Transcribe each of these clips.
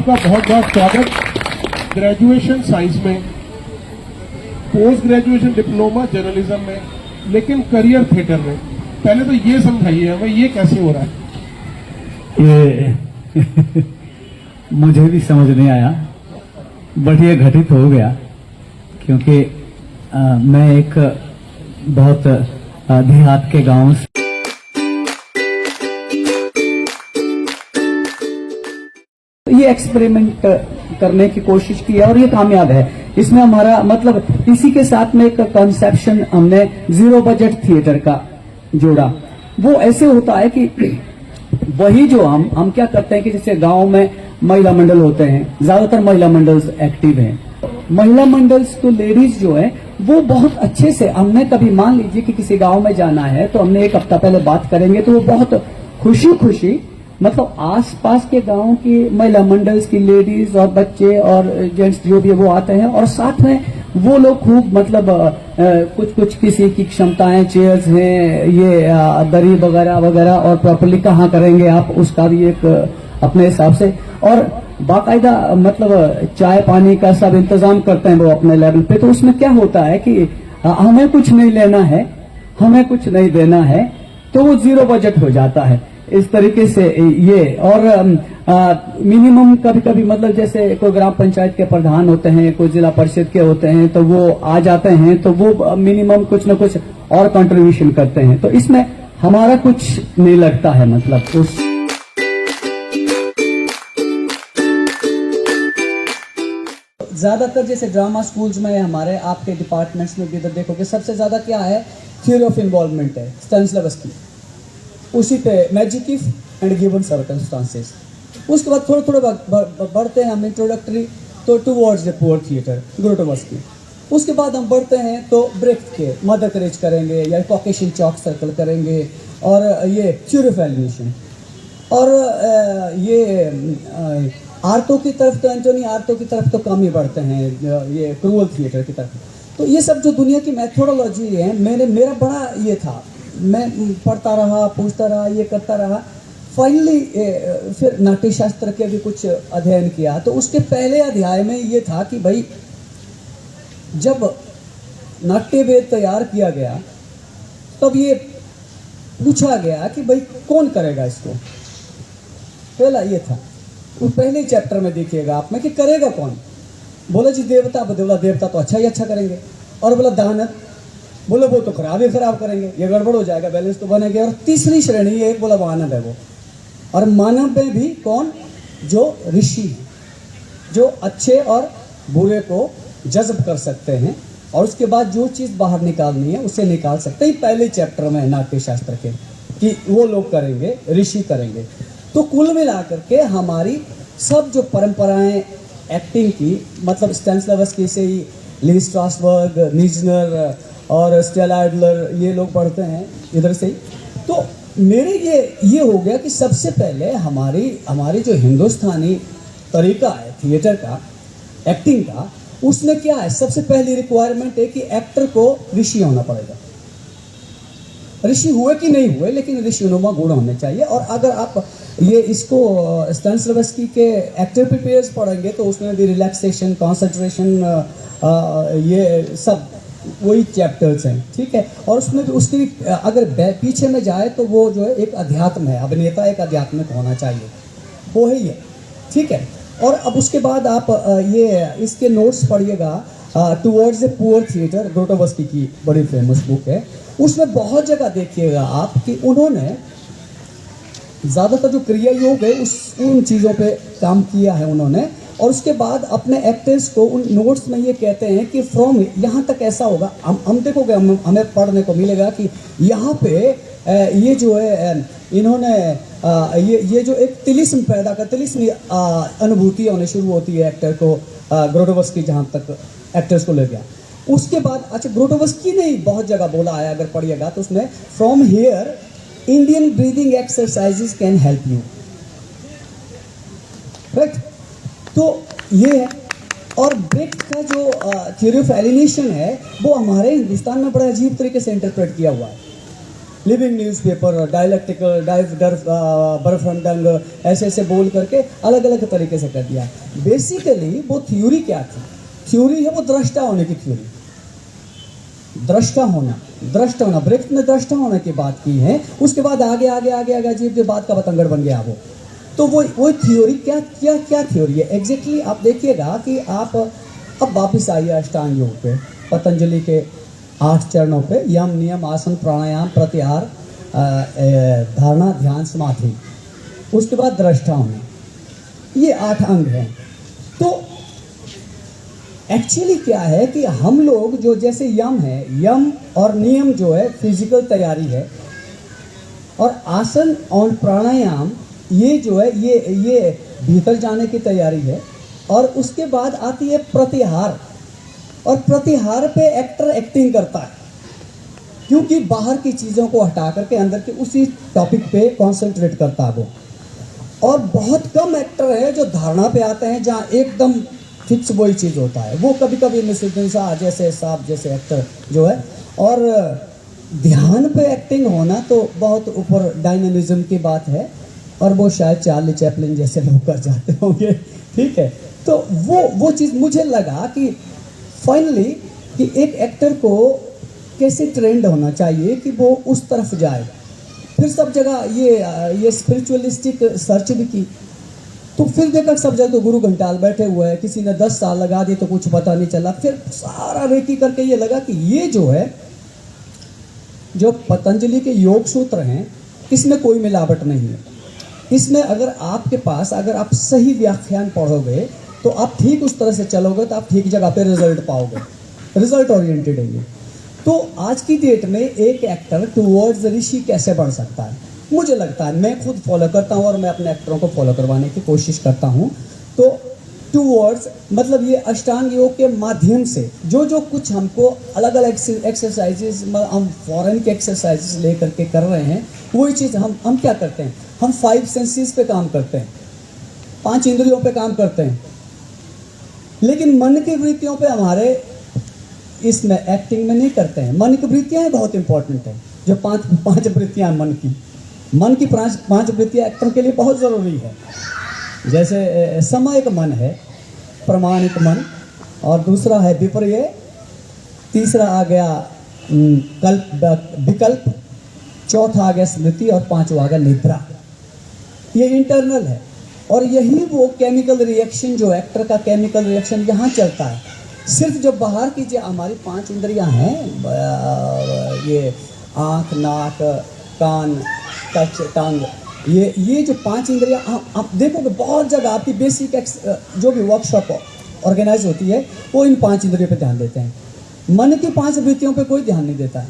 आपका बहुत बहुत स्वागत। ग्रेजुएशन साइंस में, पोस्ट ग्रेजुएशन डिप्लोमा जर्नलिज्म में, लेकिन करियर थिएटर में। पहले तो ये समझाइए हमें, ये कैसे हो रहा है? ये मुझे भी समझ नहीं आया, बट ये घटित हो गया क्योंकि मैं एक बहुत देहात के गांव से ये एक्सपेरिमेंट करने की कोशिश की है और ये कामयाब है। इसमें हमारा मतलब इसी के साथ में एक कॉन्सेप्शन हमने जीरो बजट थिएटर का जोड़ा। वो ऐसे होता है कि वही जो हम क्या करते हैं कि जैसे गांव में महिला मंडल होते हैं, ज्यादातर महिला मंडल्स एक्टिव हैं। महिला मंडल्स तो लेडीज जो है वो बहुत अच्छे से, हमने कभी मान लीजिए कि किसी गांव में जाना है तो हमने एक हफ्ता पहले बात करेंगे तो वो बहुत खुशी खुशी मतलब आसपास के गांव की महिला मंडल्स की लेडीज और बच्चे और जेंट्स जो भी है वो आते हैं और साथ में वो लोग खूब मतलब कुछ किसी की क्षमताएं, चेयर्स हैं, ये दरी वगैरह वगैरह और प्रॉपर्ली कहाँ करेंगे आप उसका भी एक अपने हिसाब से और बाकायदा मतलब चाय पानी का सब इंतजाम करते हैं वो अपने लेवल पे। तो उसमें क्या होता है कि हमें कुछ नहीं लेना है, हमें कुछ नहीं देना है, तो वो जीरो बजट हो जाता है इस तरीके से ये। और मिनिमम कभी कभी मतलब जैसे कोई ग्राम पंचायत के प्रधान होते हैं, कोई जिला परिषद के होते हैं, तो वो आ जाते हैं तो वो मिनिमम कुछ न कुछ और कंट्रीब्यूशन करते हैं। तो इसमें हमारा कुछ नहीं लगता है मतलब उस ज्यादातर जैसे ड्रामा स्कूल्स में हमारे आपके डिपार्टमेंट्स में भी इधर देखोगे सबसे ज्यादा क्या है, थ्योरी ऑफ इन्वॉल्वमेंट है, स्टेनिस्लावस्की, उसी पे मैजिक एंड गिवन सर्कमस्टांसेस। उसके बाद थोड़े थोड़े बढ़ते हैं हम इंट्रोडक्टरी तो टुवर्ड्स द पुअर थिएटर ग्रोटोवस्की। उसके बाद हम बढ़ते हैं तो ब्रेख्त के मदर करेज करेंगे या कॉकेशियन चौक सर्कल करेंगे और ये थ्योरी ऑफ एलिनेशन और ये आर्टों की तरफ तो एंटोनी आर्टों की तरफ तो कम ही बढ़ते हैं, ये क्रूअल थिएटर की तरफ। तो ये सब जो दुनिया की मैथोडोलॉजी है मेरा बड़ा ये था, मैं पढ़ता रहा, पूछता रहा, ये करता रहा। फाइनली फिर नाट्यशास्त्र के भी कुछ अध्ययन किया। तो उसके पहले अध्याय में ये था कि भाई जब नाट्यवेद तैयार किया गया तब ये पूछा गया कि भाई कौन करेगा इसको। पहला ये था, वो पहले चैप्टर में देखिएगा आप में कि करेगा कौन। बोला जी देवता, बोला देवता तो अच्छा ही अच्छा करेंगे। और बोला दानव, बोले वो तो खराब ही खराब करेंगे, ये गड़बड़ हो जाएगा, बैलेंस तो बनेगा। और तीसरी श्रेणी एक बोला मानव है वो, और मानव में भी कौन, जो ऋषि हैं, जो अच्छे और बुरे को जज्ब कर सकते हैं और उसके बाद जो चीज़ बाहर निकालनी है उसे निकाल सकते हैं। पहले चैप्टर में नाट्यशास्त्र के कि वो लोग करेंगे, ऋषि करेंगे। तो कुल मिलाकर के हमारी सब जो परंपराएं एक्टिंग की मतलब स्टेनिस्लावस्की से ही ली स्ट्रासबर्ग, नीजनर और स्टेला एडलर ये लोग पढ़ते हैं इधर से ही। तो मेरे ये हो गया कि सबसे पहले हमारी जो हिंदुस्तानी तरीका है थिएटर का, एक्टिंग का, उसमें क्या है, सबसे पहली रिक्वायरमेंट है कि एक्टर को ऋषि होना पड़ेगा। ऋषि हुए कि नहीं हुए, लेकिन ऋषिनुमा गुण होने चाहिए। और अगर आप ये इसको स्टेनिस्लावस्की के एक्टर प्रिपेयर्स पढ़ेंगे तो उसमें भी रिलैक्सेशन, कॉन्सेंट्रेशन, ये सब वही चैप्टर्स हैं, ठीक है। और उसमें भी उसकी अगर पीछे में जाए तो वो जो है एक अध्यात्म है, अभिनेता एक आध्यात्मिक होना चाहिए, वो ही है, ठीक है। और अब उसके बाद आप ये इसके नोट्स पढ़िएगा, टुवर्ड्स द पुअर थिएटर, ग्रोटोवस्की की बड़ी फेमस बुक है। उसमें बहुत जगह देखिएगा आप कि उन्होंने ज़्यादातर जो क्रिया योग है उन चीज़ों पे काम किया है उन्होंने। और उसके बाद अपने एक्टर्स को उन नोट्स में ये कहते हैं कि फ्रॉम यहाँ तक ऐसा होगा, हम देखोगे, हमें पढ़ने को मिलेगा कि यहाँ पे ये जो है इन्होंने ये जो एक तिलिस्म पैदा कर, तिलिस्म अनुभूति होने शुरू होती है एक्टर को, ग्रोटोवस्की जहाँ तक एक्टर्स को ले गया। उसके बाद अच्छा ग्रोटोवस्की ने बहुत जगह बोला है, अगर पढ़िएगा तो उसमें from here Indian breathing exercises can help you, right. तो ये है। और ब्रेख्त का जो थ्योरी ऑफ एलिनेशन है वो हमारे हिंदुस्तान में बड़ा अजीब तरीके से इंटरप्रेट किया हुआ है। लिविंग न्यूज़पेपर, डायलेक्टिकल, बर्फरंडंग, ऐसे ऐसे बोल करके अलग अलग तरीके से कर दिया। बेसिकली वो थ्योरी क्या थी? थ्योरी है वो दृष्टा होने की थ्योरी, दृष्टा होना। ब्रेख्त ने दृष्टा होने की बात की है, उसके बाद आगे आगे आगे आगे अजीब जो बात का बतंगड़ बन गया वो। तो वो थ्योरी क्या थ्योरी है एग्जैक्टली? आप देखिएगा कि आप अब वापिस आइए अष्टांग योग पे, पतंजलि के 8 चरणों पे, यम, नियम, आसन, प्राणायाम, प्रत्याहार, धारणा, ध्यान, समाधि, उसके बाद दृष्टा होना, ये 8 अंग हैं। तो एक्चुअली क्या है कि हम लोग जो जैसे यम और नियम जो है फिजिकल तैयारी है, और आसन और प्राणायाम ये जो है ये भीतर जाने की तैयारी है, और उसके बाद आती है प्रत्याहार, और प्रत्याहार पे एक्टर एक्टिंग करता है, क्योंकि बाहर की चीज़ों को हटा करके अंदर के उसी टॉपिक पे कॉन्सेंट्रेट करता है वो। और बहुत कम एक्टर है जो धारणा पे आते हैं जहाँ एकदम फिक्स वही चीज़ होता है। वो कभी कभी नसीरुद्दीन शाह जैसे साहब जैसे एक्टर जो है, और ध्यान पे एक्टिंग होना तो बहुत ऊपर डायनामिज्म की बात है, और वो शायद चार्ली चैपलिन जैसे लोग कर जाते होंगे, ठीक है। तो वो चीज़ मुझे लगा कि फाइनली कि एक एक्टर को कैसे ट्रेंड होना चाहिए कि वो उस तरफ जाए। फिर सब जगह ये स्पिरिचुअलिस्टिक सर्च भी की, तो फिर देखा सब जगह तो गुरु घंटाल बैठे हुए हैं, किसी ने 10 साल लगा दिए तो कुछ पता नहीं चला। फिर सारा रेकी करके ये लगा कि ये जो है जो पतंजलि के योग सूत्र हैं, इसमें कोई मिलावट नहीं है। इसमें अगर आपके पास अगर आप सही व्याख्यान पढ़ोगे तो आप ठीक उस तरह से चलोगे तो आप ठीक जगह पे रिजल्ट पाओगे, रिजल्ट ओरिएंटेड है ये। तो आज की डेट में एक एक्टर टुवर्ड्स ऋषि कैसे बढ़ सकता है? मुझे लगता है, मैं खुद फॉलो करता हूँ और मैं अपने एक्टरों को फॉलो करवाने की कोशिश करता हूँ। तो टुवर्ड्स मतलब ये अष्टांग योग के माध्यम से जो कुछ हमको अलग अलग एक्सरसाइजेज, हम फॉरेन के एक्सरसाइजेज ले करके कर रहे हैं, वही चीज़ हम क्या करते हैं, हम 5 सेंसेस पे काम करते हैं, 5 इंद्रियों पे काम करते हैं, लेकिन मन की वृत्तियों पे हमारे इसमें एक्टिंग में नहीं करते हैं। मन की वृत्तियाँ बहुत इंपॉर्टेंट है, जो पांच वृत्तियाँ मन की 5 वृत्तियाँ एक्टर के लिए बहुत ज़रूरी है। जैसे समयक मन है, प्रमाणिक मन, और दूसरा है विपर्य, तीसरा आ गया विकल्प, चौथा आ गया स्मृति, और 5वां आ गया निद्रा। ये इंटरनल है, और यही वो केमिकल रिएक्शन जो एक्टर का केमिकल रिएक्शन यहाँ चलता है। सिर्फ जो बाहर की जो हमारी 5 इंद्रियाँ हैं, ये आँख, नाक, कान, टच, टंग, ये जो 5 इंद्रियाँ आप देखोगे बहुत जगह आपकी बेसिक जो भी वर्कशॉप ऑर्गेनाइज होती है वो इन 5 इंद्रियों पे ध्यान देते हैं। मन की 5 वृत्तियों पे कोई ध्यान नहीं देता है,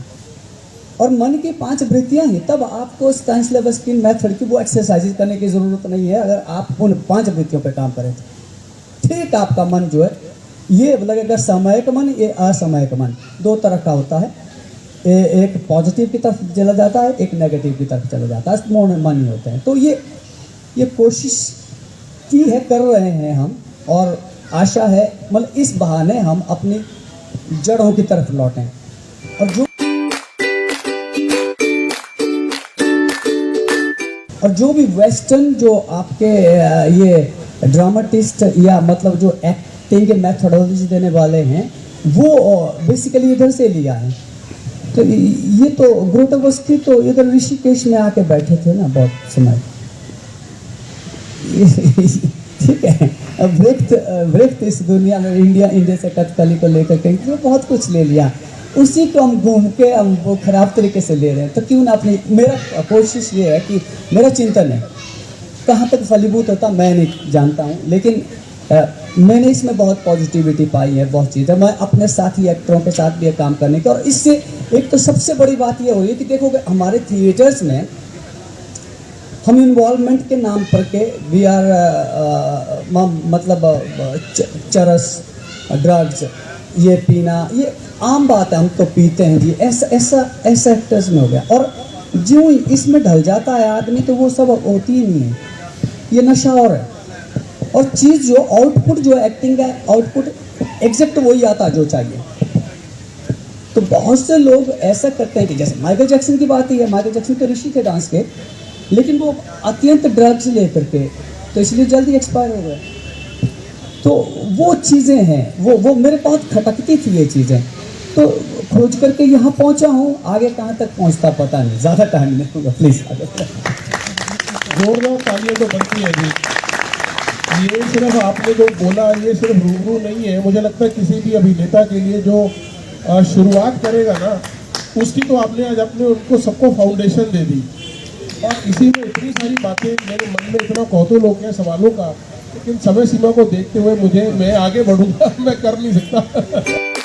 और मन की 5 वृत्तियाँ ही तब आपको स्टैनिस्लवस्की मेथड की वो एक्सरसाइज करने की ज़रूरत नहीं है। अगर आप उन 5 वृत्तियों पे काम करें तो ठीक आपका मन जो है ये लगेगा समयक मन, ये असमयक मन, 2 तरह का होता है। एक पॉजिटिव की तरफ चला जाता है, एक नेगेटिव की तरफ चला जाता है, मोड़ मन ही होते हैं। तो ये कोशिश की है, कर रहे हैं हम, और आशा है मतलब इस बहाने हम अपनी जड़ों की तरफ लौटें। और जो भी वेस्टर्न जो आपके ये ड्रामाटिस्ट या मतलब जो एक्टिंग के मेथोडोलॉजी देने वाले हैं, वो बेसिकली इधर से लिया है। तो ये तो ग्रोटोवस्की तो इधर ऋषिकेश में आके बैठे थे ना बहुत समय, ठीक है। अब वृक्त इस दुनिया में इंडिया से कथकली को लेकर के तो बहुत कुछ ले लिया, उसी को हम घूम के हम वो खराब तरीके से ले रहे हैं। तो क्यों ना अपनी, मेरा कोशिश ये है कि मेरा चिंतन है, कहाँ तक फलीभूत होता मैं नहीं जानता हूँ, लेकिन मैंने इसमें बहुत पॉजिटिविटी पाई है, बहुत चीज़ें। मैं अपने साथी एक्टरों के साथ भी काम करने की, और इससे एक तो सबसे बड़ी बात ये हो रही है कि देखोगे हमारे थिएटर्स में हम इन्वॉल्वमेंट के नाम पर के वी आर मतलब चरस, ड्रग्स, ये पीना, ये आम बात है, हम तो पीते हैं जी, ऐसा एक्टर्स में हो गया। और जो इसमें ढल जाता है आदमी तो वो सब होती ही नहीं है, ये नशा और है। और चीज़ जो आउटपुट जो एक्टिंग का आउटपुट एग्जैक्ट वही आता जो चाहिए। तो बहुत से लोग ऐसा करते हैं कि जैसे माइकल जैक्सन की बात ही है, माइकल जैक्सन तो ऋषि थे डांस के, लेकिन वो अत्यंत ड्रग्स लेकर के तो इसलिए जल्दी एक्सपायर हो गए। तो वो चीज़ें हैं, वो मेरे बहुत खटकती थी ये चीज़ें, तो खोज करके यहाँ पहुँचा हूँ। आगे कहाँ तक पहुँचता पता नहीं, ज़्यादा टाइम नहीं होगा, प्लीज़। जोरदार तालियां तो बनती है जी। ये सिर्फ आपने जो बोला ये सिर्फ रूबरू नहीं है, मुझे लगता है किसी भी अभिनेता के लिए जो शुरुआत करेगा ना, उसकी तो आपने आज अपने उनको सबको फाउंडेशन दे दी। और इसी में इतनी सारी बातें, मेरे मन में इतना कौतूहल हो गया सवालों का, लेकिन समय सीमा को देखते हुए मैं आगे बढ़ूंगा, मैं कर नहीं सकता।